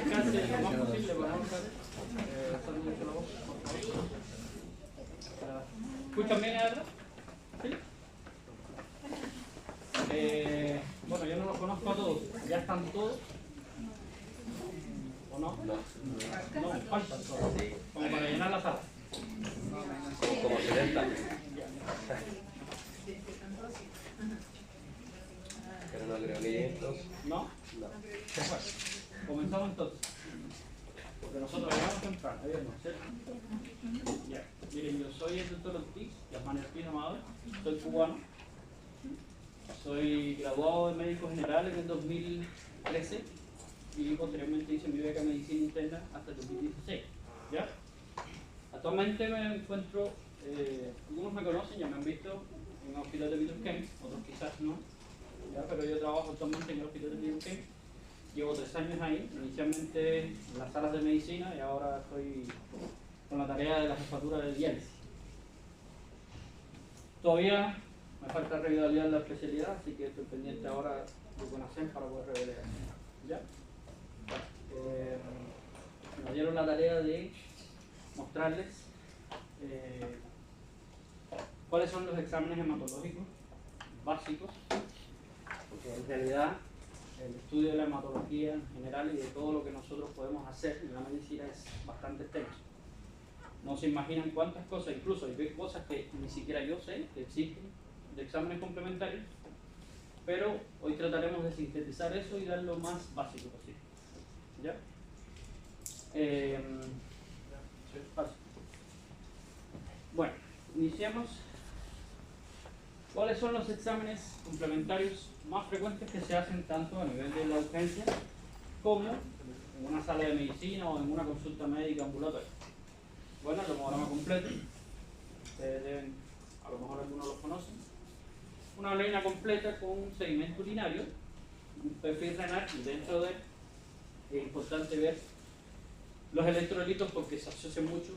acercarse lo más posible para no usar mucho la voz, por favor. ¿Escuchan bien ahora? ¿Sí? Bueno, yo no los conozco a todos. ¿Ya están todos? ¿O no? No, faltan todos. Como para llenar la sala. Como 70. Pero no creo que estos. ¿No? No. Bueno, comenzamos entonces. Porque nosotros vamos a entrar, ¿no? ¿Cierto? Ya. Miren, yo soy el doctor Ortiz, Yasmani Ortiz Amador, soy cubano. Soy graduado de médico general en el 2013 y posteriormente hice mi beca de medicina interna hasta el 2016. ¿Ya? Actualmente me encuentro, algunos me conocen, ya me han visto en el hospital de Peter otros quizás no, ¿ya? Pero yo trabajo actualmente en el hospital de Peter. Llevo 3 años ahí, inicialmente en las salas de medicina y ahora estoy con la tarea de la jefatura de diálisis. Todavía me falta revalidar la especialidad, así que estoy pendiente ahora de conocer para poder revalidar. ¿Ya? Me dieron la tarea de mostrarles cuáles son los exámenes hematológicos básicos, porque en realidad el estudio de la hematología en general y de todo lo que nosotros podemos hacer en la medicina es bastante extenso. No se imaginan cuántas cosas, incluso hay cosas que ni siquiera yo sé que existen de exámenes complementarios, pero hoy trataremos de sintetizar eso y dar lo más básico posible. ¿Ya? Bueno, iniciemos. ¿Cuáles son los exámenes complementarios más frecuentes que se hacen tanto a nivel de la urgencia como en una sala de medicina o en una consulta médica ambulatoria? Bueno, el hemograma completo. Ustedes deben, a lo mejor algunos los conocen. Una orina completa con un sedimento urinario, un perfil renal, y dentro de él es importante ver los electrolitos porque se asocia mucho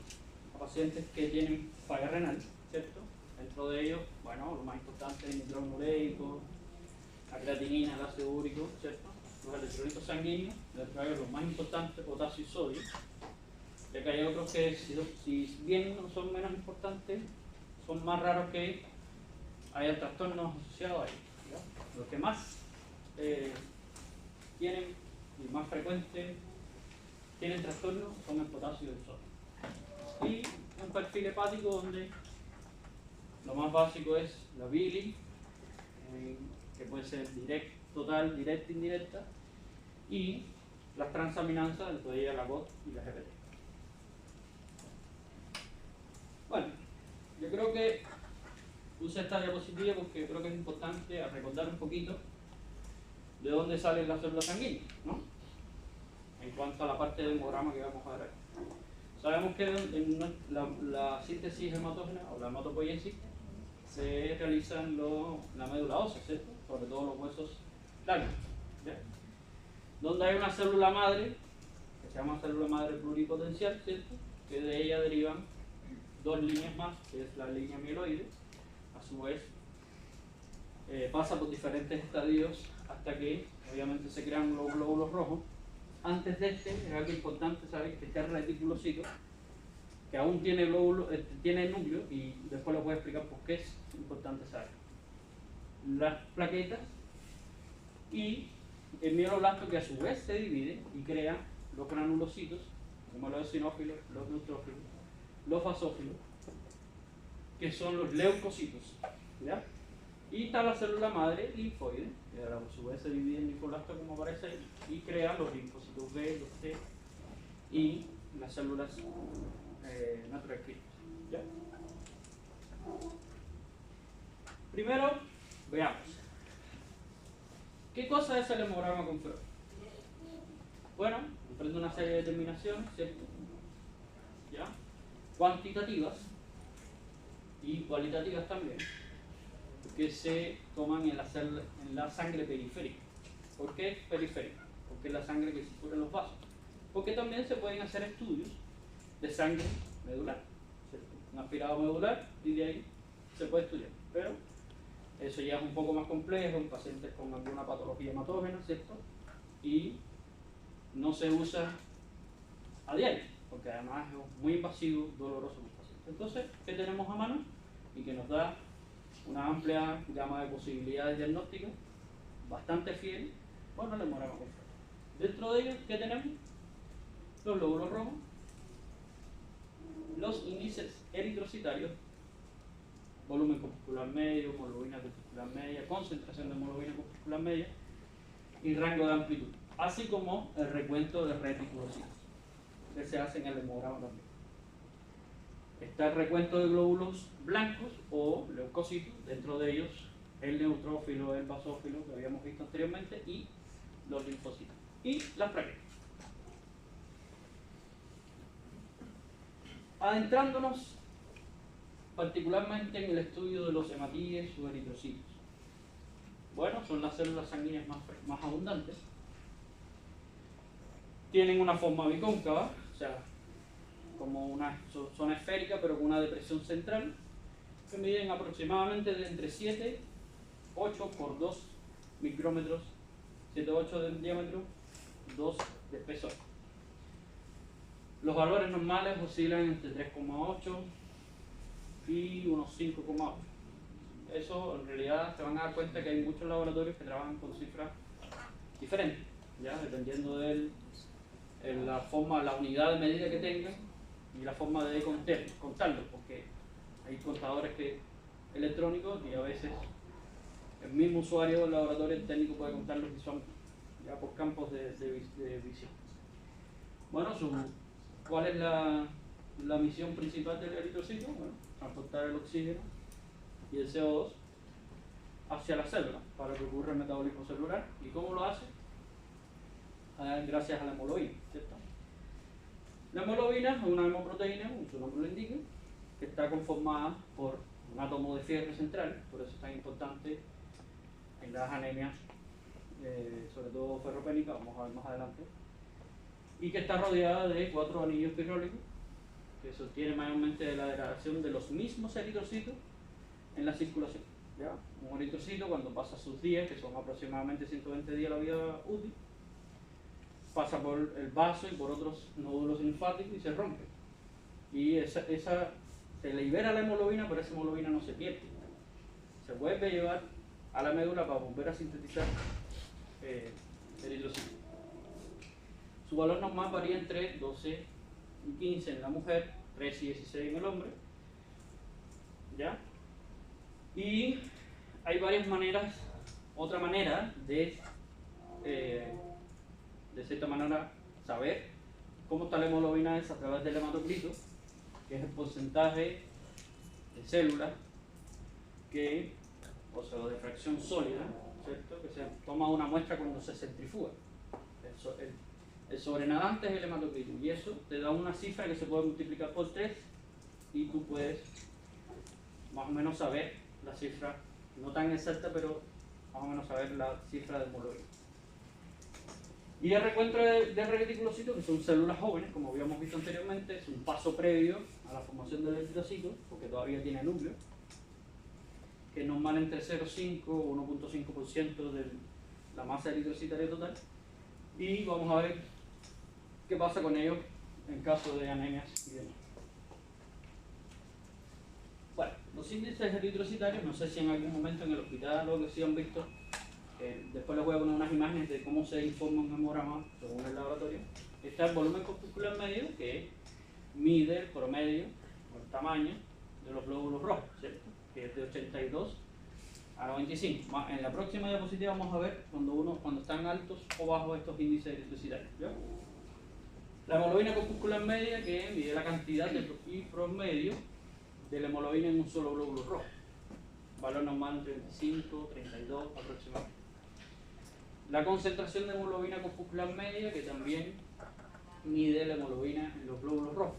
a pacientes que tienen falla renal, ¿cierto? Dentro de ellos, bueno, lo más importante es el nitrógeno ureico, la creatinina, el ácido úrico, ¿cierto? Los electrolitos sanguíneos, dentro de ellos los más importantes, potasio y sodio, ya que hay otros que, si bien no son menos importantes, son más raros que haya trastornos asociados a ellos. ¿Ya? Los que más tienen y más frecuentes tienen trastornos son el potasio y el sodio. Y un perfil hepático donde lo más básico es la bilis, que puede ser total, directa, indirecta, y las transaminasas, dentro de ellas la GOT y la GPT. Bueno, yo creo que puse esta diapositiva porque creo que es importante recordar un poquito de dónde salen las células sanguíneas, ¿no? En cuanto a la parte del hemograma que vamos a ver. Sabemos que en la síntesis hematógena o la hematopoiesis se realiza en la médula ósea, ¿cierto? Sobre todo los huesos largos, ¿ya? Donde hay una célula madre, que se llama célula madre pluripotencial, ¿cierto? Que de ella derivan 2 líneas más, que es la línea mieloide. A su vez, pasa por diferentes estadios hasta que obviamente se crean los glóbulos rojos. Antes de este, es algo importante saber que este reticulocito, que aún tiene tiene núcleo, y después les voy a explicar por qué es importante saber. Las plaquetas y el mieloblasto, que a su vez se divide y crea los granulocitos, como los eosinófilos, los neutrófilos, los basófilos, que son los leucocitos, ¿ya? Y está la célula madre linfoide, que a su vez se divide en linfoblasto como aparece ahí, y crea los linfocitos B, los T y las células natural killers, ¿ya? Primero, veamos. ¿Qué cosa es el hemograma con flor? Bueno, comprende una serie de determinaciones, ¿cierto? ¿Ya? Cuantitativas y cualitativas también, que se toman en la sangre periférica. ¿Por qué periférica? Porque es la sangre que circula en los vasos. Porque también se pueden hacer estudios de sangre medular, ¿cierto? Un aspirado medular, y de ahí se puede estudiar. Pero eso ya es un poco más complejo en pacientes con alguna patología hematógena, ¿cierto? Y no se usa a diario, porque además es muy invasivo, doloroso para el paciente. Entonces, ¿qué tenemos a mano? Y que nos da una amplia gama de posibilidades diagnósticas, bastante fiel, bueno, el hemograma completo. Dentro de ellos, ¿qué tenemos? Los glóbulos rojos, los índices eritrocitarios, volumen corpuscular medio, hemoglobina corpuscular media, concentración de hemoglobina corpuscular media y rango de amplitud, así como el recuento de reticulocitos que se hace en el hemograma también. Está el recuento de glóbulos blancos o leucocitos, dentro de ellos el neutrófilo, el basófilo que habíamos visto anteriormente y los linfocitos y las plaquetas. Adentrándonos particularmente en el estudio de los hematíes o eritrocitos. Bueno, son las células sanguíneas más abundantes. Tienen una forma bicóncava, o sea, como una zona esférica pero con una depresión central, que miden aproximadamente de entre 7, 8 por 2 micrómetros, 7, 8 de diámetro, 2 de espesor. Los valores normales oscilan entre 3,8 y unos 5,8. Eso en realidad se van a dar cuenta que hay muchos laboratorios que trabajan con cifras diferentes, ¿ya? Dependiendo de la forma, la unidad de medida que tengan y la forma de contarlos, porque hay contadores electrónicos y a veces el mismo usuario del laboratorio técnico puede contarlos visualmente, ya por campos de visión. Bueno, ¿cuál es la misión principal del eritrocito? Bueno, transportar el oxígeno y el CO2 hacia la célula para que ocurra el metabolismo celular. ¿Y cómo lo hace? Gracias a la hemoglobina, ¿cierto? La hemoglobina es una hemoproteína, como su nombre lo indica, que está conformada por un átomo de fierro central, por eso es tan importante en las anemias, sobre todo ferropénicas, vamos a ver más adelante, y que está rodeada de 4 anillos pirrólicos que sostiene mayormente la degradación de los mismos eritrocitos en la circulación. ¿Ya? Un eritrocito cuando pasa sus días, que son aproximadamente 120 días la vida útil, pasa por el vaso y por otros nódulos linfáticos y se rompe. Y se libera la hemoglobina, pero esa hemoglobina no se pierde. Se vuelve a llevar a la médula para volver a sintetizar eritrocitos. Su valor normal varía entre 12 y 15 en la mujer, 13 y 16 en el hombre. ¿Ya? Y hay varias maneras, otra manera de cierta manera saber cómo está la hemoglobina es a través del hematocrito, que es el porcentaje de células o sea, de fracción sólida, ¿cierto? Que se toma una muestra cuando se centrifuga. El sobrenadante es el hematocrito y eso te da una cifra que se puede multiplicar por 3 y tú puedes más o menos saber la cifra, no tan exacta, pero más o menos saber la cifra de hemoglobina. Y el recuento de reticulocitos, que son células jóvenes, como habíamos visto anteriormente, es un paso previo a la formación del eritrocito, porque todavía tiene núcleo, que es normal entre 0,5 o 1,5% de la masa eritrocitaria total. Y vamos a ver qué pasa con ellos en caso de anemias y demás. Bueno, los índices eritrocitarios, no sé si en algún momento en el hospital o que sí han visto, después les voy a poner unas imágenes de cómo se informa un hemograma según el laboratorio. Está el volumen corpuscular medio, que mide el promedio o el tamaño de los glóbulos rojos, ¿cierto? Que es de 82 a 95. En la próxima diapositiva vamos a ver cuando están altos o bajos estos índices eritrocitarios. ¿Ya? La hemoglobina corpuscular media, que mide la cantidad y promedio de la hemoglobina en un solo glóbulo rojo. Valor normal entre 25 y 32 aproximadamente. La concentración de hemoglobina corpuscular media, que también mide la hemoglobina en los glóbulos rojos.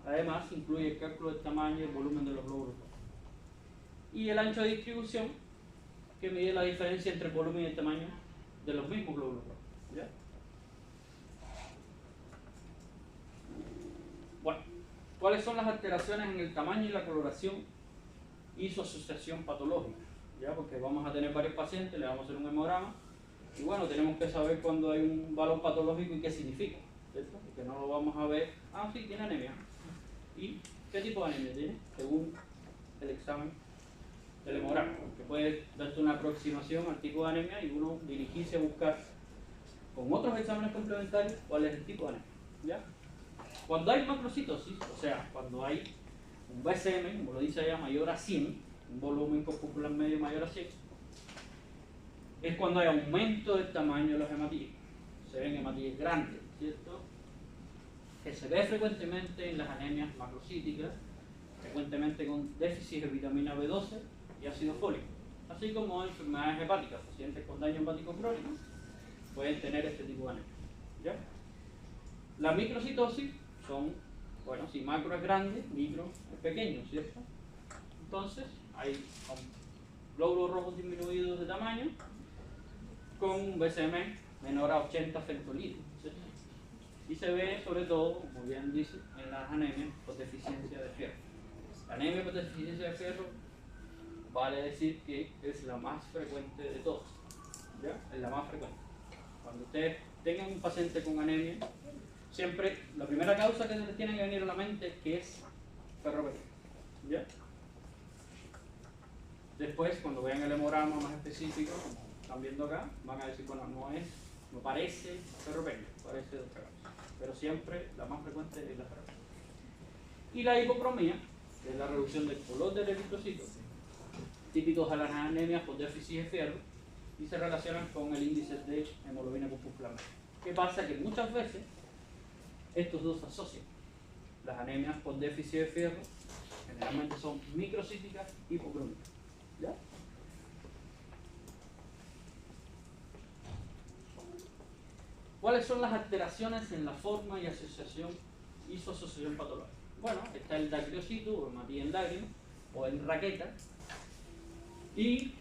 Además, incluye el cálculo del tamaño y el volumen de los glóbulos rojos. Y el ancho de distribución, que mide la diferencia entre el volumen y el tamaño de los mismos glóbulos rojos. ¿Ya? Bueno, ¿cuáles son las alteraciones en el tamaño y la coloración y su asociación patológica? ¿Ya? Porque vamos a tener varios pacientes, le vamos a hacer un hemograma Y bueno, tenemos que saber cuando hay un valor patológico y qué significa, ¿cierto? Porque no lo vamos a ver, sí, tiene anemia. ¿Y qué tipo de anemia tiene? Según el examen del hemograma, que puede darte una aproximación al tipo de anemia y uno dirigirse a buscar con otros exámenes complementarios cuál es el tipo de anemia, ¿ya? Cuando hay macrocitosis, o sea, cuando hay un BCM, como lo dice allá, mayor a 100, un volumen corpuscular medio mayor a 100, es cuando hay aumento del tamaño de los hematíes. Se ven hematíes grandes, ¿cierto? Que se ve frecuentemente en las anemias macrocíticas, frecuentemente con déficit de vitamina B12 y ácido fólico, así como enfermedades hepáticas. Pacientes con daño hepático crónico pueden tener este tipo de anemia, ¿ya? La microcitosis son, bueno, si macro es grande, micro es pequeño, ¿cierto? Entonces, hay glóbulos rojos disminuidos de tamaño con un BCM menor a 80 femtolitros, ¿cierto? Y se ve, sobre todo, como bien dice, en las anemias por deficiencia de fierro. La anemia por deficiencia de fierro vale decir que es la más frecuente de todas, ¿ya? Es la más frecuente. Cuando ustedes tengan un paciente con anemia, siempre la primera causa que les tiene que venir a la mente es que es ferropenia, ¿ya? Después, cuando vean el hemograma más específico, como están viendo acá, van a decir, bueno, no parece ferropenia, parece de otra causa. Pero siempre la más frecuente es la ferropenia. Y la hipocromía, que es la reducción del color del eritrocito, típicos a las anemias por déficit de fierro, y se relacionan con el índice de hemoglobina corpuscular. ¿Qué pasa? Que muchas veces estos dos se asocian. Las anemias por déficit de fierro generalmente son microcíticas y hipocrómicas, ¿ya? ¿Cuáles son las alteraciones en la forma y asociación isosociación patológica? Bueno, está el dacriocito o hematía en lágrima o en raqueta, y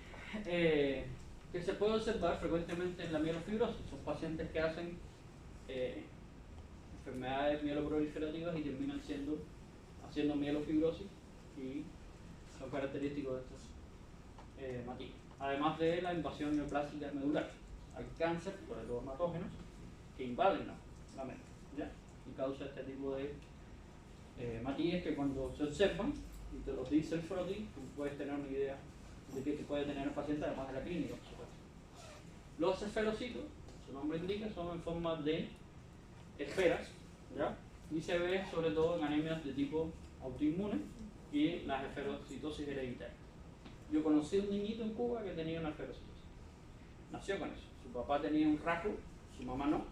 que se puede observar frecuentemente en la mielofibrosis. Son pacientes que hacen enfermedades mieloproliferativas y terminan haciendo mielofibrosis, y son característicos de estos hematíes. Además de la invasión neoplástica medular. Hay cáncer, sobre todo hematógenos, que invaden la médula, ¿ya? Y causa este tipo de hematíes que cuando se observan y te los dice el froti, tú puedes tener una idea de qué puede tener el paciente, además de la clínica, por supuesto. Los esferocitos, su nombre indica, son en forma de esferas, ¿ya? Y se ve sobre todo en anemias de tipo autoinmune y las esferocitosis hereditarias. Yo conocí a un niñito en Cuba que tenía una esferocitosis. Nació con eso. Su papá tenía un rasgo, su mamá no,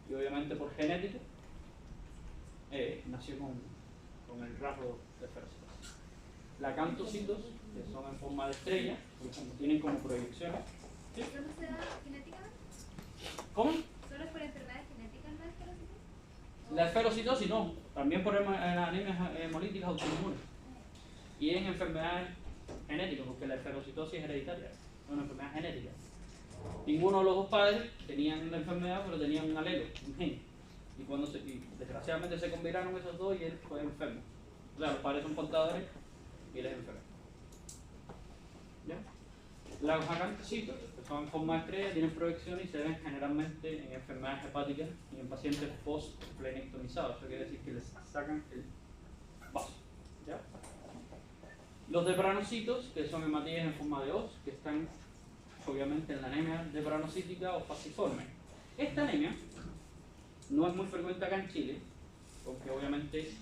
y obviamente por genética nació con el rasgo de esferocitosis. La cantocitos, que son en forma de estrella, tienen como proyecciones. ¿Sí? ¿Solo se da genéticamente? ¿Cómo? ¿Solo es por enfermedades genéticas la esferocitosis? La esferocitosis no, también por anemias hemolíticas autoinmunes y en enfermedades genéticas, porque la esferocitosis es hereditaria, es una enfermedad genética. Ninguno de los dos padres tenían la enfermedad, pero tenían un alelo, un gen. Y desgraciadamente se combinaron esos dos y él fue enfermo. O sea, los padres son portadores y él es enfermo. ¿Ya? Los acantocitos, que son en forma de estrella, tienen proyección y se ven generalmente en enfermedades hepáticas y en pacientes post-plenectomizados. Eso quiere decir que les sacan el vaso, ¿ya? Los depranocitos, que son hematíes en forma de hoz, que están obviamente en la anemia depranocítica o falciforme. Esta anemia no es muy frecuente acá en Chile, porque obviamente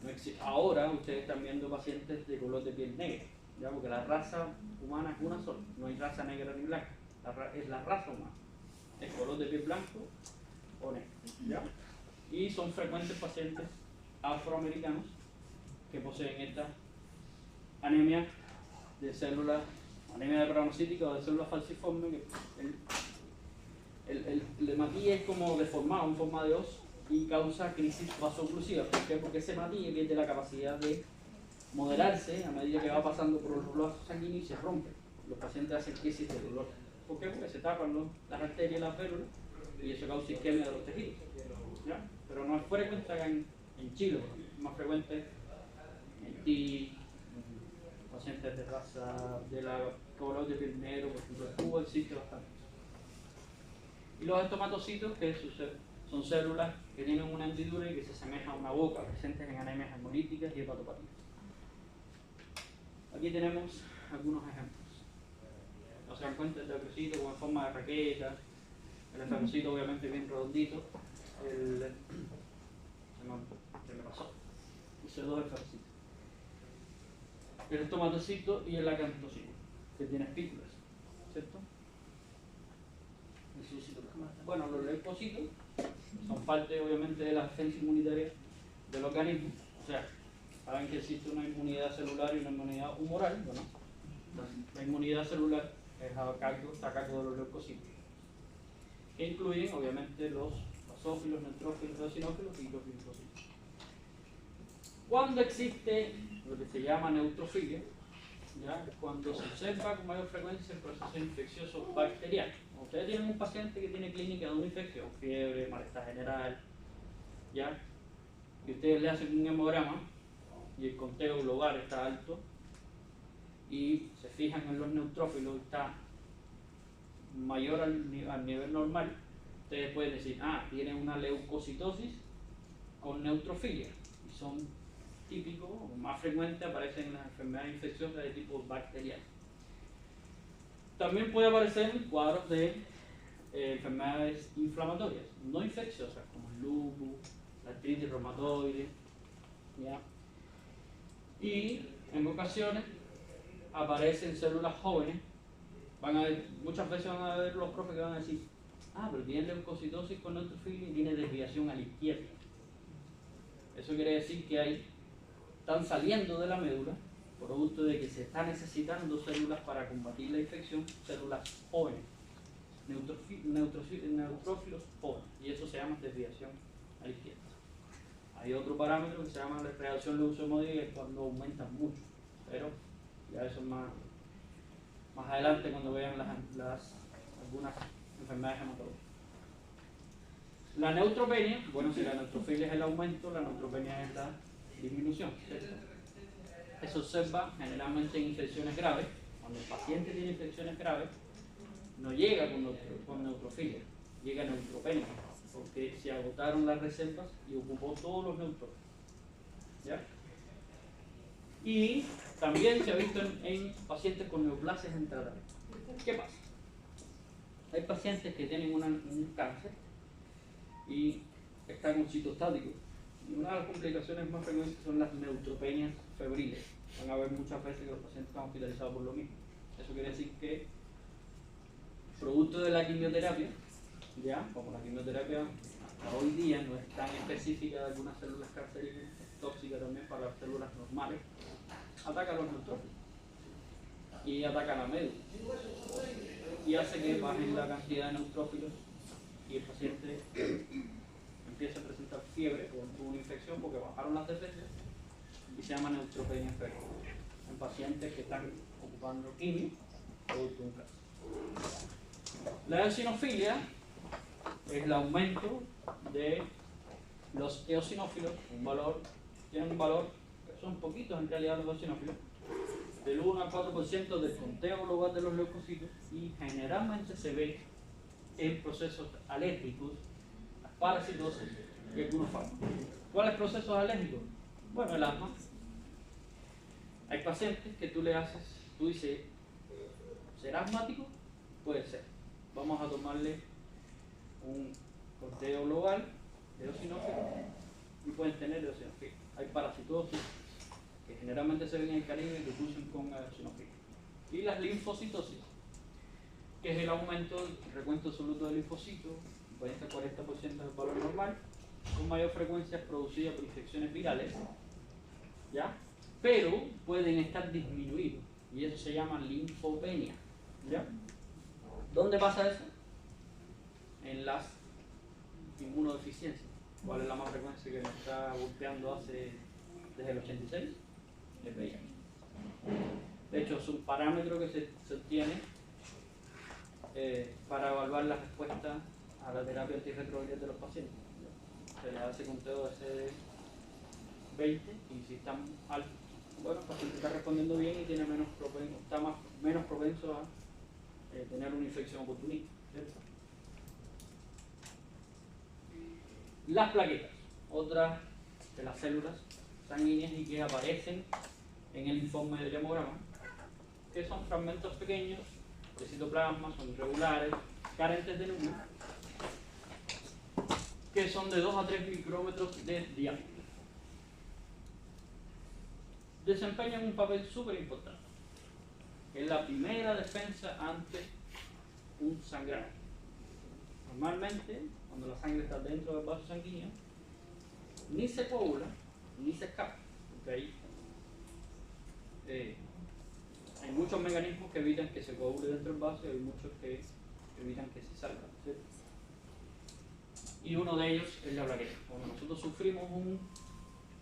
no existe. Ahora ustedes están viendo pacientes de color de piel negra, ¿ya? Porque la raza humana es una sola, no hay raza negra ni blanca, es la raza humana, es color de piel blanco o negro, ¿ya? Y son frecuentes pacientes afroamericanos que poseen esta anemia de células, anemia depranocítica o de células falciformes, que el hematí es como deformado en forma de hoz y causa crisis vasoclusiva. ¿Por qué? Porque ese hematí pierde la capacidad de modelarse a medida que va pasando por los vasos sanguíneos y se rompe. Los pacientes hacen crisis de dolor. ¿Por qué? Porque se tapan las arterias y las férulas y eso causa isquemia de los tejidos, ¿ya? Pero no es frecuente acá en Chile, es más frecuente en ti, pacientes de raza de la color de piel negro, por ejemplo, en Cuba existe bastante. los estomatocitos, que son células que tienen una hendidura y que se asemejan a una boca, presentes en anemias hemolíticas y hepatopatías. Aquí tenemos algunos ejemplos. No se dan cuenta el leucocito como en forma de raqueta, el esferocito obviamente bien redondito, se me pasó, puse dos esferocitos. El estomatocito y el acantocito, que tiene espículas, ¿cierto? Bueno, los leucocitos son parte obviamente de la defensa inmunitaria del organismo, o sea, saben que existe una inmunidad celular y una inmunidad humoral, ¿no? La inmunidad celular está a cargo de los leucocitos, que incluyen obviamente los basófilos, neutrófilos, eosinófilos y los linfocitos. Cuando existe lo que se llama neutrofilia, ¿ya? Cuando se observa con mayor frecuencia el proceso infeccioso bacteriano. Ustedes tienen un paciente que tiene clínica de una infección, fiebre, malestar general, ¿ya? Y ustedes le hacen un hemograma y el conteo global está alto y se fijan en los neutrófilos, está mayor al nivel normal, ustedes pueden decir, tiene una leucocitosis con neutrofilia, y son típicos o más frecuentes, aparecen en las enfermedades infecciosas de tipo bacteriano. También puede aparecer en cuadros de enfermedades inflamatorias, no infecciosas, como el lupus, la artritis reumatoide, ¿ya? Y en ocasiones aparecen células jóvenes. Muchas veces van a ver los profes que van a decir, pero tiene leucocitosis con neutrofilia y tiene desviación a la izquierda. Eso quiere decir que están saliendo de la médula, producto de que se está necesitando células para combatir la infección, células jóvenes, neutrófilos jóvenes, y eso se llama desviación a la izquierda. Hay otro parámetro que se llama la reacción leucemódica, que es cuando aumentan mucho, pero ya eso es más adelante cuando vean algunas enfermedades hematológicas. La neutropenia, bueno, si la neutrofilia es el aumento, la neutropenia es la disminución, ¿cierto? Eso se observa generalmente en infecciones graves. Cuando el paciente tiene infecciones graves, no llega con neutrofilia, llega neutropenia, porque se agotaron las reservas y ocupó todos los neutrófilos, ¿ya? Y también se ha visto en pacientes con neoplasias en tratamiento. ¿Qué pasa? Hay pacientes que tienen un cáncer y están en citostático. Y una de las complicaciones más frecuentes son las neutropenias febriles. Van a ver muchas veces que los pacientes están hospitalizados por lo mismo. Eso quiere decir que, producto de la quimioterapia, ya, como la quimioterapia hasta hoy día no es tan específica de algunas células cancerígenas, es tóxica también para las células normales, ataca a los neutrófilos y ataca a la médula y hace que bajen la cantidad de neutrófilos y el paciente empieza a presentar fiebre o una infección porque bajaron las defensas y se llama neutropenia febril en pacientes que están ocupando quimio producto de un cáncer. La eosinofilia es el aumento de los eosinófilos, tienen un valor, son poquitos en realidad los eosinófilos, del 1 al 4% del conteo global de los leucocitos, y generalmente se ve en procesos alérgicos, las parasitosis y algunos fármacos. ¿Cuáles procesos alérgicos? Bueno, el asma. Hay pacientes que tú dices, ¿será asmático? Puede ser. Vamos a tomarle un conteo global de eosinófilos y pueden tener eosinofilia. Hay parasitosis que generalmente se ven en el Caribe que cursan con eosinofilia. Y las linfocitosis, que es el aumento del recuento absoluto de linfocitos, 40% del valor normal, con mayor frecuencia producida por infecciones virales, ¿ya? Pero pueden estar disminuidos y eso se llama linfopenia, ¿ya? ¿Dónde pasa eso? En las inmunodeficiencias. ¿Cuál es la más frecuencia que nos está golpeando desde el 86? El VIH. De hecho, es un parámetro que se obtiene para evaluar la respuesta a la terapia antirretroviral de los pacientes. Se les hace conteo de CD20 y si están altos, bueno, el paciente está respondiendo bien y tiene menos propenso a tener una infección oportunista, ¿cierto? Las plaquetas, otras de las células sanguíneas y que aparecen en el informe del hemograma, que son fragmentos pequeños de citoplasma, son irregulares, carentes de núcleo, que son de 2 a 3 micrómetros de diámetro. Desempeñan un papel súper importante, que es la primera defensa ante un sangrado. Normalmente, cuando la sangre está dentro del vaso sanguíneo, ni se coagula, ni se escapa, porque ahí hay muchos mecanismos que evitan que se coagule dentro del vaso y hay muchos que evitan que se salga, ¿cierto? Y uno de ellos es la plaqueta. Cuando nosotros sufrimos un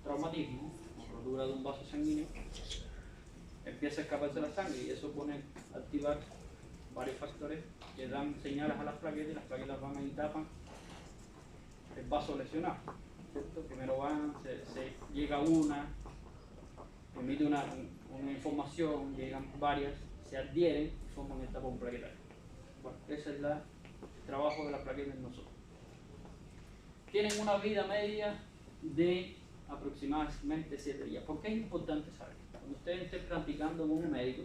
traumatismo, una rotura de un vaso sanguíneo, empieza a escaparse la sangre y eso pone a activar varios factores que dan señales a las plaquetas y las plaquetas van y tapan el vaso lesionado, ¿cierto? Primero se llega una, emite una información, llegan varias, se adhieren y forman el tapón plaquetario. Bueno, ese es el trabajo de la plaqueta en nosotros. Tienen una vida media de aproximadamente 7 días. ¿Por qué es importante saber? Cuando ustedes estén practicando con un médico,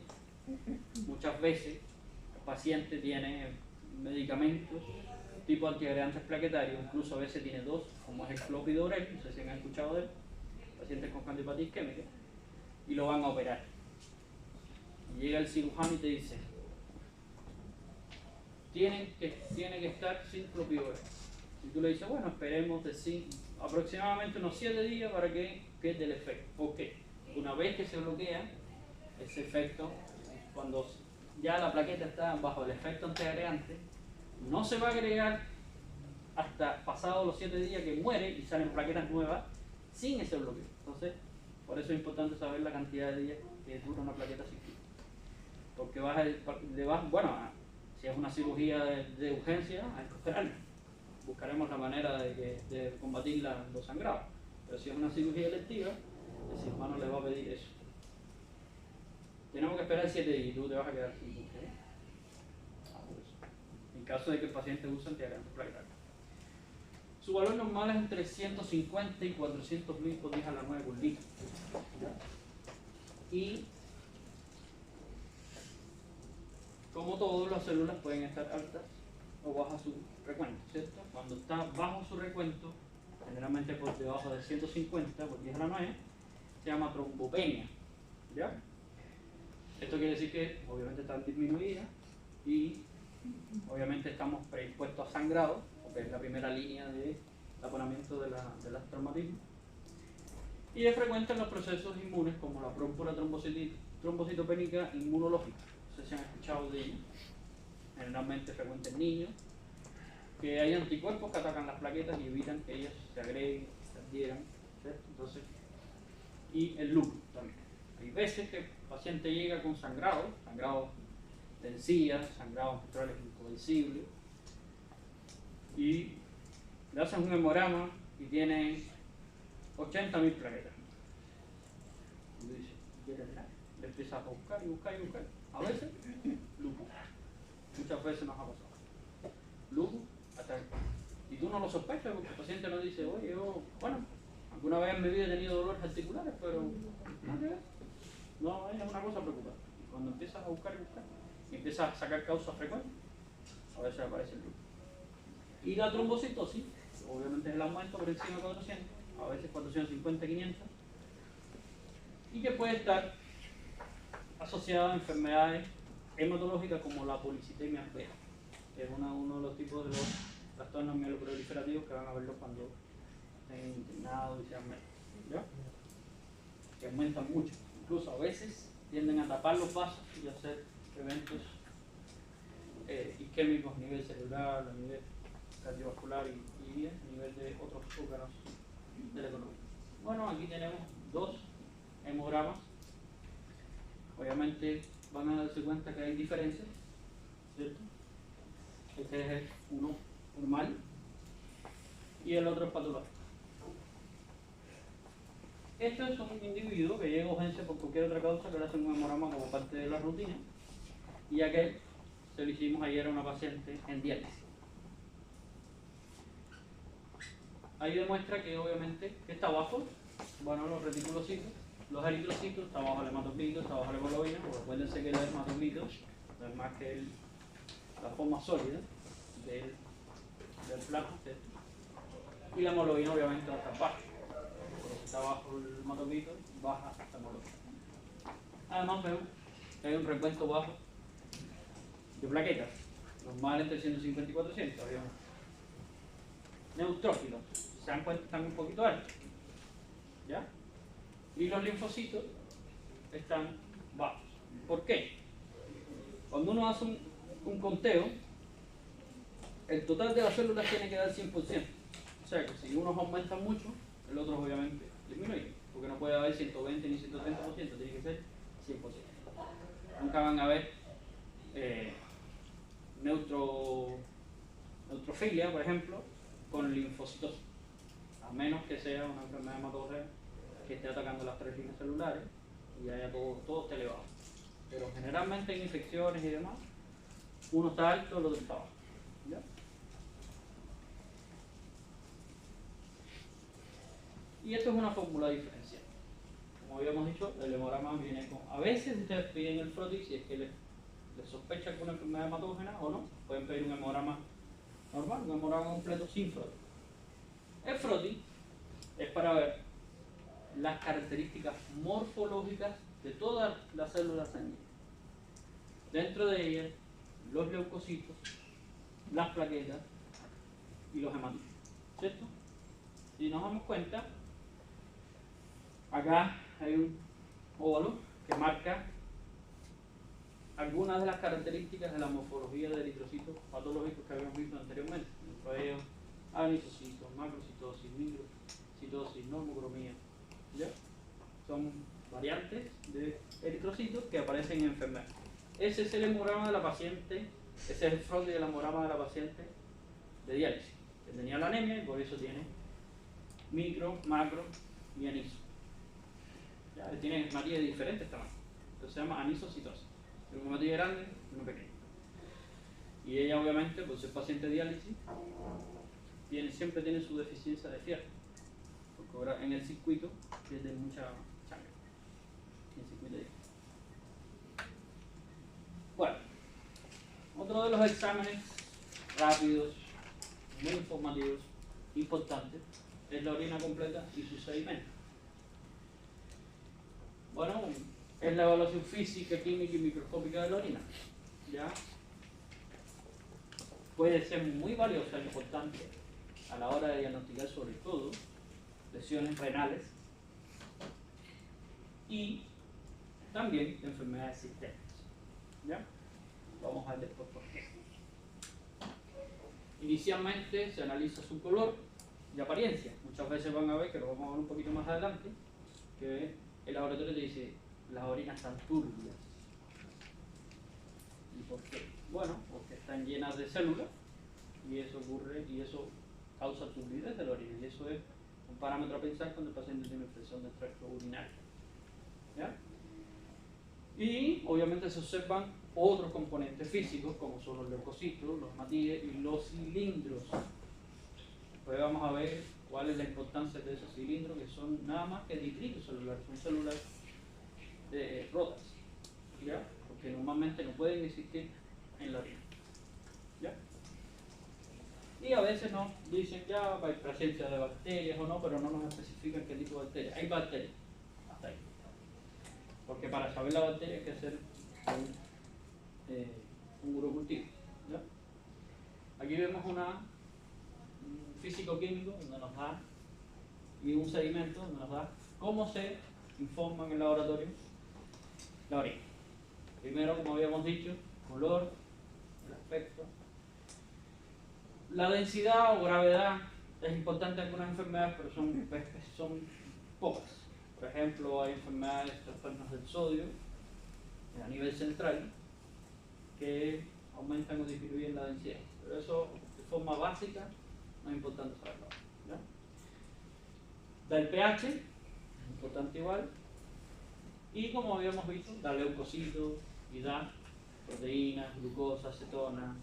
muchas veces el paciente tiene medicamentos tipo antiagregantes plaquetarios, incluso a veces tiene dos, como es el clopidogrel, no sé si han escuchado de él, pacientes con cardiopatía isquémica, y lo van a operar. Y llega el cirujano y te dice, tiene que estar sin clopidogrel. Y tú le dices, bueno, esperemos de aproximadamente unos 7 días para que quede el efecto. ¿Por qué? Una vez que se bloquea ese efecto, cuando ya la plaqueta está bajo el efecto antiagregante, no se va a agregar hasta pasados los 7 días que muere y salen plaquetas nuevas sin ese bloqueo. Entonces, por eso es importante saber la cantidad de días que dura una plaqueta sin quimio. Porque si es una cirugía de urgencia, hay que operarla. Buscaremos la manera de combatir los sangrados. Pero si es una cirugía electiva, el cirujano le va a pedir eso. Tenemos que esperar 7 días y tú te vas a quedar sin bloqueo. En caso de que el paciente use antiagregantes plaquetarios. Su valor normal es entre 150 y 400 mil por 10 a la 9 por litro. Y como todas las células pueden estar altas o bajas su recuento, ¿cierto? Cuando está bajo su recuento, generalmente por debajo de 150 por 10 a la 9, se llama trombopenia. ¿Ya? Esto quiere decir que obviamente están disminuidas y obviamente estamos predispuestos a sangrado, porque es la primera línea de taponamiento de las traumatismos. Y es frecuente en los procesos inmunes como la púrpura trombocitopénica inmunológica. No sé si han escuchado de ella. Generalmente frecuente en niños, que hay anticuerpos que atacan las plaquetas y evitan que ellas se agreguen, se adhieran, ¿cierto? Entonces, y el lupus también. Hay veces que el paciente llega con sangrado de encías, sangrados menstruales incoercibles, y le hacen un hemograma y tiene 80.000 plaquetas. Y le dice, ¿quieres nada? Le empieza a buscar y buscar y buscar. A veces, lupus. Muchas veces nos ha pasado. Lupus, y tú no lo sospechas porque el paciente nos dice, oye, alguna vez en mi vida he tenido dolores articulares, pero no es una cosa preocupante. Y cuando empiezas a buscar y buscar, y empiezas a sacar causas frecuentes, a veces aparece el lupus. Y la trombocitosis, obviamente es el aumento por encima de 400, a veces 450, 500, y que puede estar asociada a enfermedades hematológicas como la policitemia vera, que es uno de los tipos de los trastornos mieloproliferativos que van a verlo cuando estén internados y sean médicos, ¿ya? Que aumentan mucho, incluso a veces tienden a tapar los vasos y hacer eventos isquémicos a nivel celular, a nivel cardiovascular y a nivel de otros órganos de la economía. Bueno, aquí tenemos 2 hemogramas. Obviamente van a darse cuenta que hay diferencias, ¿cierto? Este es uno normal y el otro es patológico. Este es un individuo que llega a urgencia por cualquier otra causa que le hacen un hemograma como parte de la rutina, y aquel se lo hicimos ayer a una paciente en diálisis. ahí demuestra que obviamente, ¿qué está abajo? Bueno, los reticulocitos, los eritrocitos, está abajo el hematoclito, está abajo la hemoglobina, porque acuérdense que el hematoclito no es más que la forma sólida del plasma, ¿cierto? Y la hemoglobina obviamente va a estar baja. Porque si está abajo el hematoclito, baja la hemoglobina. Además vemos que hay un recuento bajo de plaquetas, normal entre 150 y 400, obviamente. Neutrófilos, se dan cuenta, están un poquito altos, ¿ya? Y los linfocitos están bajos. ¿Por qué? Cuando uno hace un conteo, el total de las células tiene que dar 100%. O sea que si unos aumentan mucho, el otro obviamente disminuye, porque no puede haber 120 ni 130%, tiene que ser 100%. Nunca van a haber neutrofilia, por ejemplo, con linfocitosis, a menos que sea una enfermedad hematógena que esté atacando las 3 líneas celulares y haya todo esté elevado. Pero generalmente en infecciones y demás, uno está alto, el otro está bajo. ¿Ya? Y esto es una fórmula diferencial. Como habíamos dicho, el hemograma viene con... A veces ustedes piden el frotis si es que les sospecha que una enfermedad hematógena o no. Pueden pedir un hemograma normal, un hemograma completo sin frotis. El frotis es para ver las características morfológicas de todas las células sanguíneas. Dentro de ellas, los leucocitos, las plaquetas y los hematomas. ¿Cierto? Si nos damos cuenta, acá hay un óvalo que marca algunas de las características de la morfología de eritrocitos patológicos que habíamos visto anteriormente. Entre ellos, anisocitos, macrocitosis, microcitosis, normocromía. ¿Ya? Son variantes de eritrocitos que aparecen en enfermedades. Ese es el hemograma de la paciente, ese es el frotis del hemograma de la paciente de diálisis, que tenía la anemia y por eso tiene micro, macro y aniso. ¿Ya? Tiene hematíes de diferentes tamaños. Entonces se llama anisocitosis. Una hematía grande, una pequeña. Y ella obviamente, por ser paciente de diálisis, siempre tiene su deficiencia de fierro. Porque ahora en el circuito pierde mucha sangre. En el circuito de... Bueno, otro de los exámenes rápidos, muy informativos, importantes, es la orina completa y sus sedimentos. Bueno, es la evaluación física, química y microscópica de la orina. ¿Ya? Puede ser muy valiosa e importante a la hora de diagnosticar sobre todo lesiones renales y también enfermedades sistémicas. ¿Ya? Vamos a ver después por qué. Inicialmente se analiza su color y apariencia. Muchas veces van a ver, que lo vamos a ver un poquito más adelante, que el laboratorio te dice las orinas están turbias. ¿Y por qué? Bueno, porque están llenas de células y eso ocurre y eso causa turbidez de la orina. Y eso es un parámetro a pensar cuando el paciente tiene infección del tracto urinario. ¿Ya? Y obviamente se observan otros componentes físicos como son los leucocitos, los hematíes y los cilindros. Pues vamos a ver cuál es la importancia de esos cilindros, que son nada más que detritos celulares, son células rotas, ¿ya? Porque normalmente no pueden existir en la orina. ¿Ya? Y a veces nos dicen ya hay presencia de bacterias o no, pero no nos especifican qué tipo de bacterias. Hay bacterias, hasta ahí. Porque para saber la bacteria hay que hacer un urocultivo. ¿Ya? Aquí vemos un físico-químico donde nos da, y un sedimento donde nos da cómo se informa en el laboratorio la orina. Primero, como habíamos dicho, color, el aspecto. La densidad o gravedad es importante en algunas enfermedades, pero son pocas. Por ejemplo, hay enfermedades trastornos del sodio a nivel central que aumentan o disminuyen la densidad. Pero eso de forma básica no es importante saberlo. ¿Ya? Da el pH, es importante igual. Y como habíamos visto, da leucocitos y da proteínas, glucosa, acetona,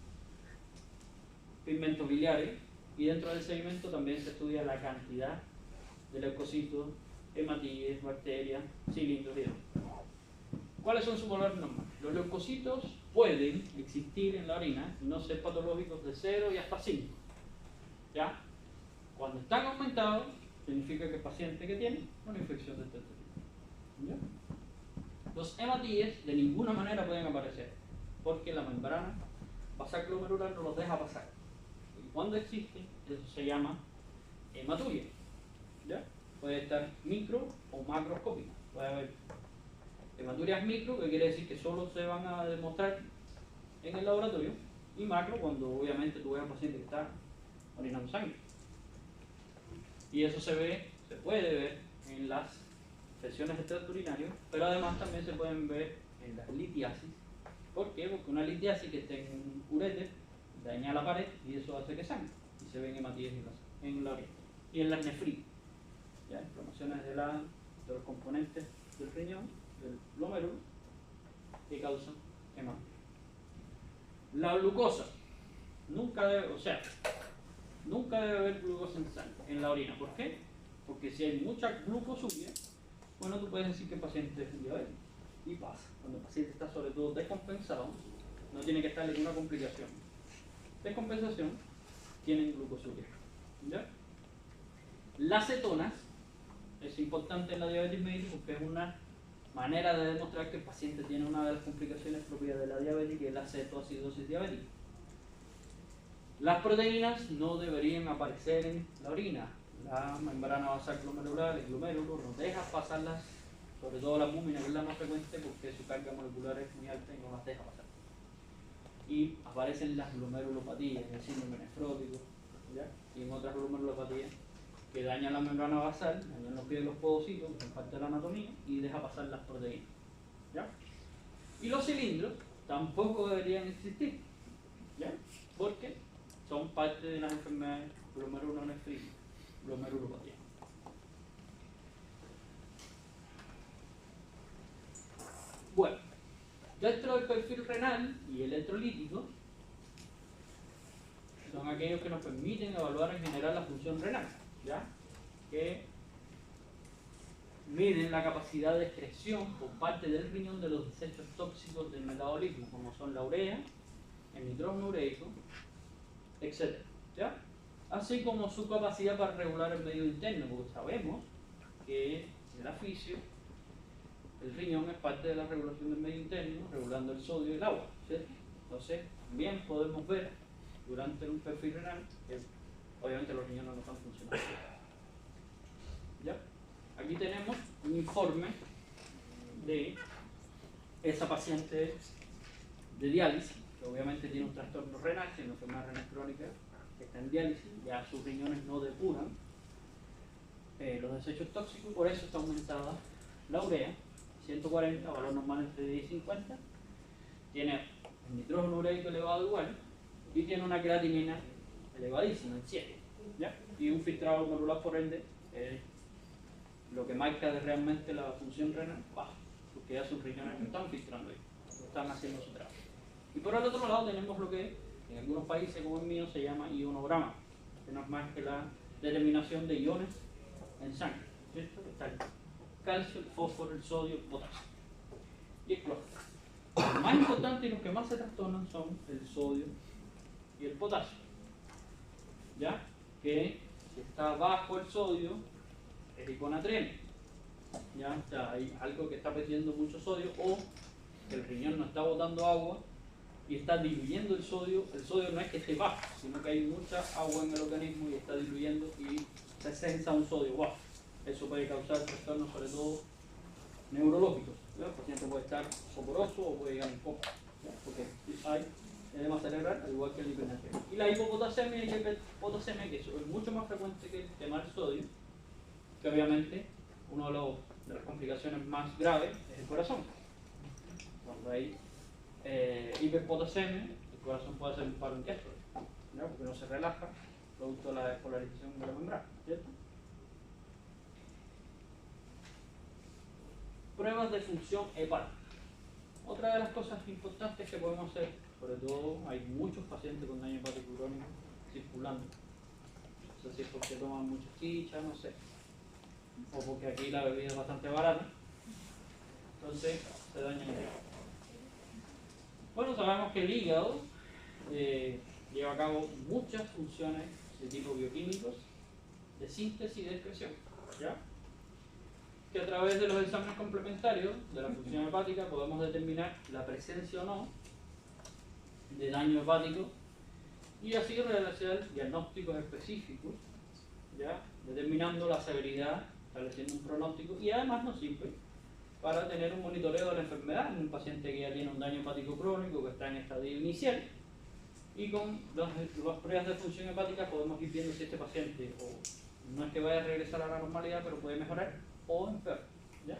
pigmentos biliares Y dentro del seguimiento también se estudia la cantidad de leucocitos, hematíes, bacterias, cilindros y demás. ¿Cuáles son sus valores normales? Los leucocitos pueden existir en la orina y no ser patológicos de 0 y hasta 5. ¿Ya? Cuando están aumentados, significa que el paciente que tiene una infección de este tipo. ¿Ya? Los hematíes de ninguna manera pueden aparecer, porque la membrana basal glomerular no los deja pasar. Y cuando existe, eso se llama hematuria. ¿Ya? Puede estar micro o macroscópica. Puede haber hematurias micro, que quiere decir que solo se van a demostrar en el laboratorio, y macro cuando obviamente tú ves a un paciente que está orinando sangre. Y eso se puede ver en las secciones de tracto urinario, pero además también se pueden ver en la litiasis. ¿Por qué? Porque una litiasis que esté en un uréter daña la pared y eso hace que sangre. Y se ven hematíes en la orina. Y en las nefritis, ¿ya? Inflamaciones de los componentes del riñón, del glomérulo, que causan hematíes. La glucosa. Nunca debe haber glucosa en sangre, en la orina. ¿Por qué? Porque si hay mucha glucosuria, bueno, tú puedes decir que el paciente es diabético. Y pasa. Cuando el paciente está sobre todo descompensado, no tiene que estar ninguna complicación. Descompensación, tienen glucosuria. ¿Ya? Las cetonas es importante en la diabetes mellitus porque es una manera de demostrar que el paciente tiene una de las complicaciones propias de la diabetes, que es la cetoacidosis diabética. Las proteínas no deberían aparecer en la orina. La membrana basal glomerular, el glomérulo, nos deja pasarlas, sobre todo la albúmina, que es la más frecuente porque su carga molecular es muy alta y no las deja pasar. Y aparecen las glomerulopatías, el síndrome nefrótico, ¿ya? Y en otras glomerulopatías que dañan la membrana basal, dañan los pies de los podocitos, que son parte de la anatomía, y deja pasar las proteínas. ¿Ya? Y los cilindros tampoco deberían existir, ¿ya? Porque son parte de las enfermedades glomerulonefríticas, glomerulopatía. Bueno, dentro del perfil renal y electrolítico son aquellos que nos permiten evaluar en general la función renal, ¿ya? Que miden la capacidad de excreción por parte del riñón de los desechos tóxicos del metabolismo, como son la urea, el nitrógeno ureico, etc. ¿Ya? Así como su capacidad para regular el medio interno, porque sabemos que el aficio, el riñón es parte de la regulación del medio interno, regulando el sodio y el agua, ¿cierto? Entonces, bien podemos ver durante un perfil renal que obviamente los riñones no están funcionando. ¿Ya? Aquí tenemos un informe de esa paciente de diálisis, que obviamente tiene un trastorno renal, tiene una enfermedad renal crónica, que está en diálisis, ya sus riñones no depuran los desechos tóxicos, por eso está aumentada la urea, 140, valor normal entre 10 y 50, tiene el nitrógeno ureico elevado igual, y tiene una creatinina elevadísima, en 7, ¿ya? Y un filtrado glomerular por ende, lo que marca de realmente la función renal baja, porque ya sus riñones no están filtrando ahí, no están haciendo su trabajo. Y por el otro lado tenemos lo que en algunos países como el mío se llama ionograma, que no es más que la determinación de iones en sangre, ¿cierto? Está el calcio, el fósforo, el sodio, el potasio y el cloro. Los más importantes y los que más se trastornan son el sodio y el potasio, ¿ya? Que si está bajo el sodio es hiponatremia, ¿ya? O sea, hay algo que está perdiendo mucho sodio, o el riñón no está botando agua y está diluyendo el sodio. El sodio no es que esté bajo, sino que hay mucha agua en el organismo y está diluyendo y se sensa un sodio bajo. Eso puede causar trastornos, sobre todo neurológicos, ¿ya? El paciente puede estar soporoso o puede llegar en coma, ¿ya? Porque hay edema cerebral, al igual que el hipernatremia. Y la hipopotasemia y la hiperpotasemia, que es mucho más frecuente que el tema del sodio, que obviamente una de las complicaciones más graves es el corazón. Cuando hay hiperpotasemia, el corazón puede hacer un paro inquieto, ¿no? Porque no se relaja producto de la despolarización de la membrana, ¿cierto? Pruebas de función hepática. Otra de las cosas importantes que podemos hacer, sobre todo hay muchos pacientes con daño hepático crónico circulando sé si es porque toman mucha chicha, no sé. O porque aquí la bebida es bastante barata. Entonces se dañan el hígado. Bueno, sabemos que el hígado lleva a cabo muchas funciones de tipo bioquímicos, de síntesis y de excreción, ¿ya? Que a través de los exámenes complementarios de la función hepática podemos determinar la presencia o no de daño hepático y así realizar diagnósticos específicos, ¿ya? Determinando la severidad, estableciendo un pronóstico y además nos sirve para tener un monitoreo de la enfermedad en un paciente que ya tiene un daño hepático crónico, que está en estadio inicial, y con las pruebas de función hepática podemos ir viendo si este paciente o no es que vaya a regresar a la normalidad, pero puede mejorar o empeorar, ¿ya?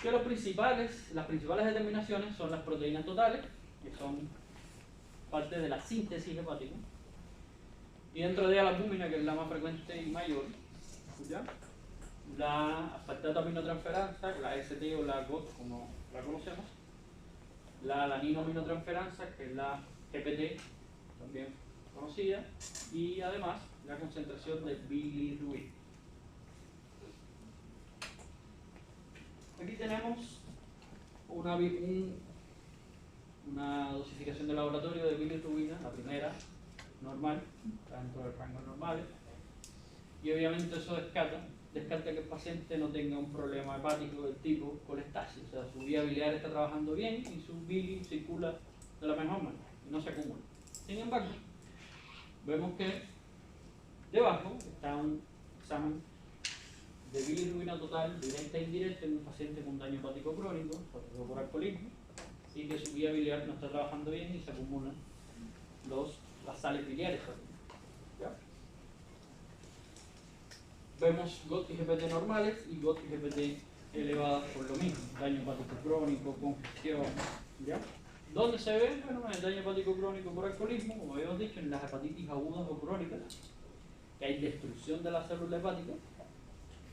Que las principales determinaciones son las proteínas totales, que son parte de la síntesis hepática, y dentro de ella la albúmina, que es la más frecuente y mayor, ¿ya? La aspartato aminotransferasa, la ST o la GOT como la conocemos, la alanino aminotransferasa, que es la GPT, también conocida, y además la concentración de bilirrubina. Aquí tenemos una dosificación de laboratorio de bilirrubina, la primera, normal, está dentro del rango normal, y obviamente eso descarta que el paciente no tenga un problema hepático del tipo colestasis, o sea, su vía biliar está trabajando bien y su bilis circula de la mejor manera y no se acumula. Sin embargo, vemos que debajo está un examen de bilirrubina total, directa e indirecta, en un paciente con daño hepático crónico, sobre todo por alcoholismo, y que su vía biliar no está trabajando bien y se acumulan las sales biliares. ¿Ya? Vemos GOT y GPT normales y GOT y GPT elevadas por lo mismo, daño hepático crónico, congestión, ¿ya? ¿Dónde se ve? Bueno, en el daño hepático crónico por alcoholismo, como habíamos dicho, en las hepatitis agudas o crónicas, que hay destrucción de la célula hepática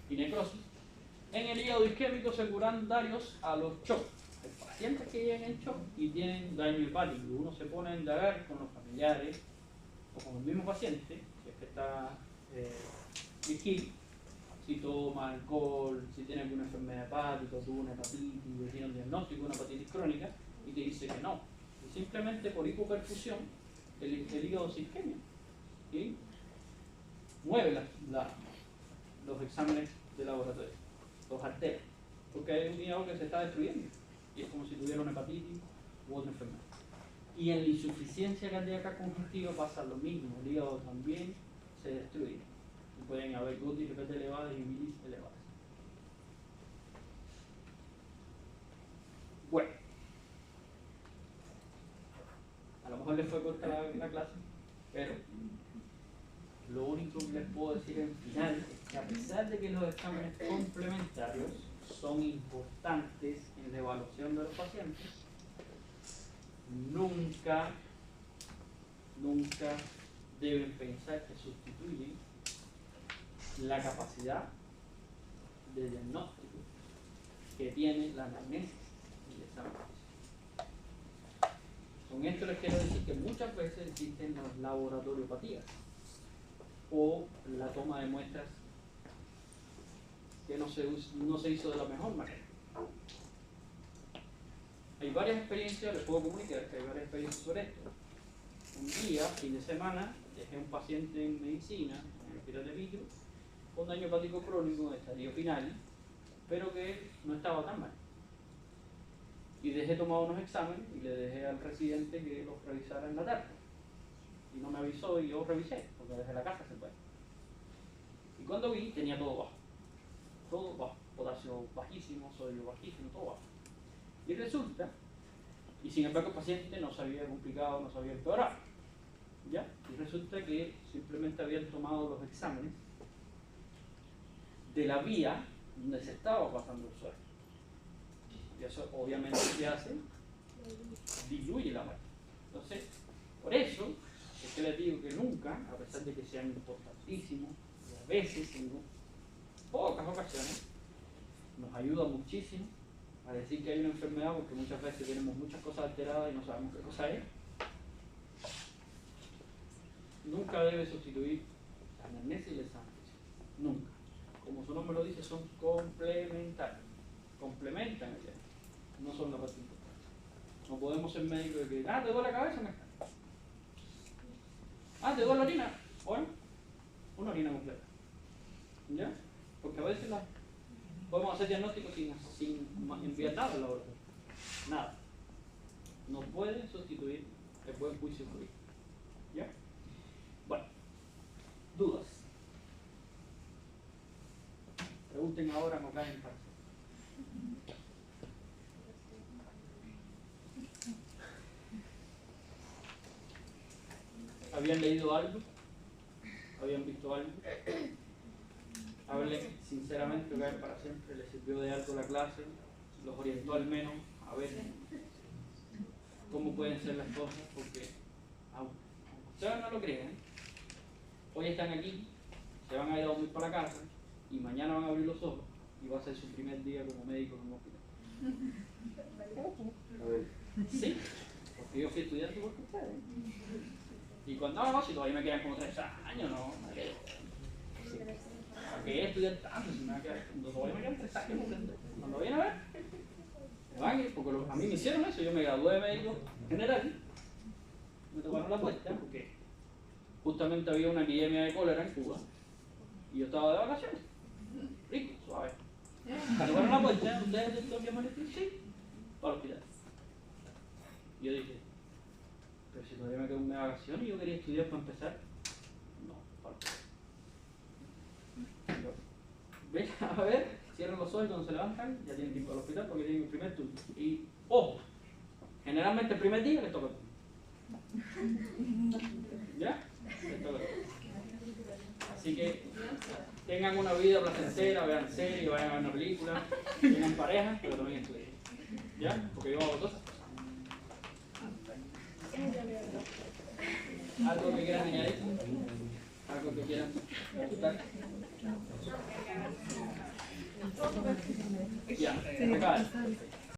y necrosis. En el hígado isquémico secundarios a los shock. Hay pacientes que llegan en shock y tienen daño hepático. Uno se pone a indagar con los familiares o con el mismo paciente, que es que está vigil, si toma alcohol, si tiene alguna enfermedad hepática, tuvo una hepatitis, tiene un diagnóstico de una hepatitis crónica, y te dice que no. Y simplemente por hipoperfusión, el hígado se isquemia y mueve los exámenes de laboratorio, los altera, porque hay un hígado que se está destruyendo y es como si tuviera una hepatitis u otra enfermedad. Y en la insuficiencia cardíaca congestiva pasa lo mismo, el hígado también se destruye. Y pueden haber GOT y GPT elevadas y bilis elevadas. Bueno, a lo mejor les fue corta la clase, pero lo único que les puedo decir en final es que a pesar de que los exámenes complementarios son importantes en la evaluación de los pacientes, nunca deben pensar que sustituyen la capacidad de diagnóstico que tiene la anamnesis y el examen. Con esto les quiero decir que muchas veces existen las laboratoriopatías o la toma de muestras que no se hizo de la mejor manera. Hay varias experiencias, les puedo comunicar que hay varias experiencias sobre esto. Un día, fin de semana, dejé un paciente en medicina, en el hospital de Vigo, con daño hepático crónico de estadio final, pero que no estaba tan mal. Y dejé tomado unos exámenes y le dejé al residente que los revisara en la tarde. Y no me avisó y yo revisé, porque desde la casa se puede. Y cuando vi, tenía todo bajo, potasio bajísimo, sodio bajísimo, todo bajo. Y resulta, y sin embargo el paciente no se había complicado, no se había empeorado, ¿ya? Y resulta que simplemente habían tomado los exámenes de la vía donde se estaba pasando el suero. Y eso obviamente ¿qué hace? Diluye la muerte. Entonces, por eso es que les digo que nunca, a pesar de que sean importantísimos, y a veces, en pocas ocasiones, nos ayuda muchísimo a decir que hay una enfermedad, porque muchas veces tenemos muchas cosas alteradas y no sabemos qué cosa es. Nunca debe sustituir dice, son complementarios. Complementan el diagnóstico. No son la parte importante. No podemos ser médicos de que, te duele la cabeza, te duele la orina. Bueno, una orina completa. ¿Ya? Porque a veces podemos hacer diagnósticos sin enviar nada al laboratorio. Nada. No pueden sustituir el buen juicio jurídico. ¿Ya? Bueno, dudas. Pregunten ahora, no caen en cárcel. ¿Habían leído algo? ¿Habían visto algo? Hablen sinceramente, que para siempre les sirvió de algo la clase, los orientó al menos a ver cómo pueden ser las cosas, porque aunque ustedes no lo crean, hoy están aquí, se van a ir a dormir para casa y mañana van a abrir los ojos y va a ser su primer día como médico en un hospital. Sí, porque yo fui estudiante igual que ustedes. Y cuando si todavía me quedan como 3 años, no me quedo. ¿Para qué estudiar tanto? Si me va a quedar, todavía me quedan 3 años. Cuando vienen a ver, me van a ir, porque a mí me hicieron eso. Yo me gradué de médico general, me tocaron la puerta, porque justamente había una epidemia de cólera en Cuba y yo estaba de vacaciones. Rico, suave. Me tocaron la puerta, ¿ustedes de Tokio Maritim? Sí, para el hospital. Yo dije, pero si todavía me quedo en vacaciones y yo quería estudiar para empezar. No, para el hospital. Ven a ver, cierran los ojos y cuando se levantan ya tienen que ir al hospital porque tienen el primer turno. Y, ojo, generalmente el primer día les toca. ¿Ya? Les toca. Así que tengan una vida placentera, vean series, vayan a ver una película, tengan pareja, pero también estudien. ¿Ya? Porque yo hago todas esas cosas. ¿Algo que quieran añadir? ¿Algo que quieran preguntar? Ya, se acaba.